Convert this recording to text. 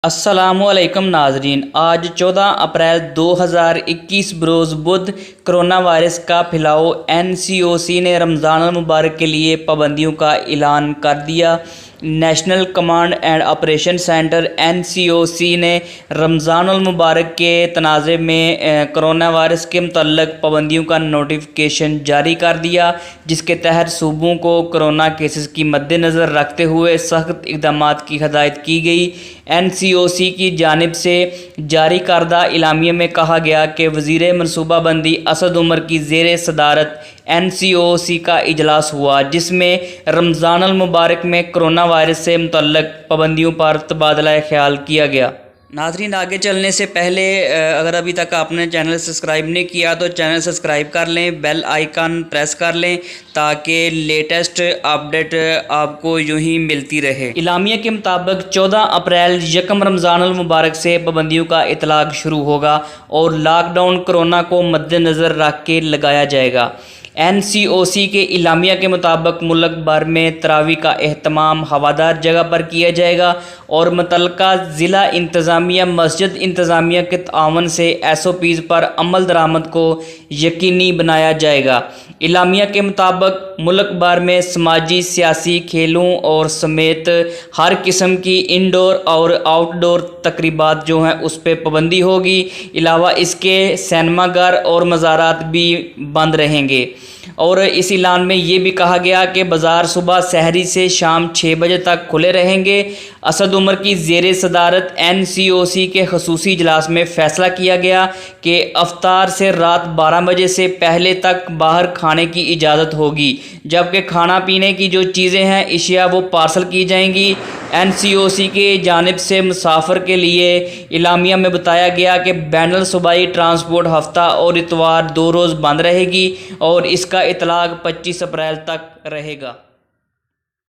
السلام علیکم ناظرین، آج 14 اپریل 2021 بروز بدھ کرونا وائرس کا پھیلاؤ۔ NCOC نے رمضان المبارک کے لیے پابندیوں کا اعلان کر دیا۔ National command and operation centre NCOC نے رمضان المبارک کے تناظر میں کرونا وائرس کے متعلق پابندیوں کا نوٹیفیکیشن جاری کر دیا، جس کے تحت صوبوں کو کرونا کیسز کی مد نظر رکھتے ہوئے سخت اقدامات کی ہدایت کی گئی۔ NCOC کی جانب سے جاری کردہ اعلامیے میں کہا گیا کہ وزیر منصوبہ بندی اسد عمر کی زیر صدارت NCOC کا اجلاس ہوا، جس میں رمضان المبارک میں کرونا وائرس سے متعلق پابندیوں پر تبادلہ خیال کیا گیا۔ ناظرین، آگے چلنے سے پہلے اگر ابھی تک آپ نے چینل سبسکرائب نہیں کیا تو چینل سبسکرائب کر لیں، بیل آئیکن پریس کر لیں تاکہ لیٹسٹ اپڈیٹ آپ کو یوں ہی ملتی رہے۔ اعلامیہ کے مطابق 14 اپریل یکم رمضان المبارک سے پابندیوں کا اطلاق شروع ہوگا اور لاک ڈاؤن کرونا کو مد نظر رکھ کے لگایا جائے گا۔ NCOC کے اعلامیہ کے مطابق ملک بھر میں تراویح کا اہتمام ہوادار جگہ پر کیا جائے گا اور متعلقہ ضلع انتظامیہ مسجد انتظامیہ کے تعاون سے SOPs پر عمل درآمد کو یقینی بنایا جائے گا۔ اعلامیہ کے مطابق ملک بھر میں سماجی، سیاسی، کھیلوں اور سمیت ہر قسم کی انڈور اور آؤٹ ڈور تقریبات جو ہیں اس پہ پابندی ہوگی۔ علاوہ اس کے سینما گھر اور مزارات بھی بند رہیں گے۔ اور اس اعلان میں یہ بھی کہا گیا کہ بازار صبح سحری سے شام 6 بجے تک کھلے رہیں گے۔ اسد عمر کی زیر صدارت NCOC کے خصوصی اجلاس میں فیصلہ کیا گیا کہ افطار سے رات 12 بجے سے پہلے تک باہر کھانے کی اجازت ہوگی، جبکہ کھانا پینے کی جو چیزیں ہیں اشیاء وہ پارسل کی جائیں گی۔ NCOC کی جانب سے مسافر کے لیے اعلامیہ میں بتایا گیا کہ بین الصوبائی ٹرانسپورٹ ہفتہ اور اتوار 2 روز بند رہے گی اور اس کا اطلاق 25 اپریل تک رہے گا۔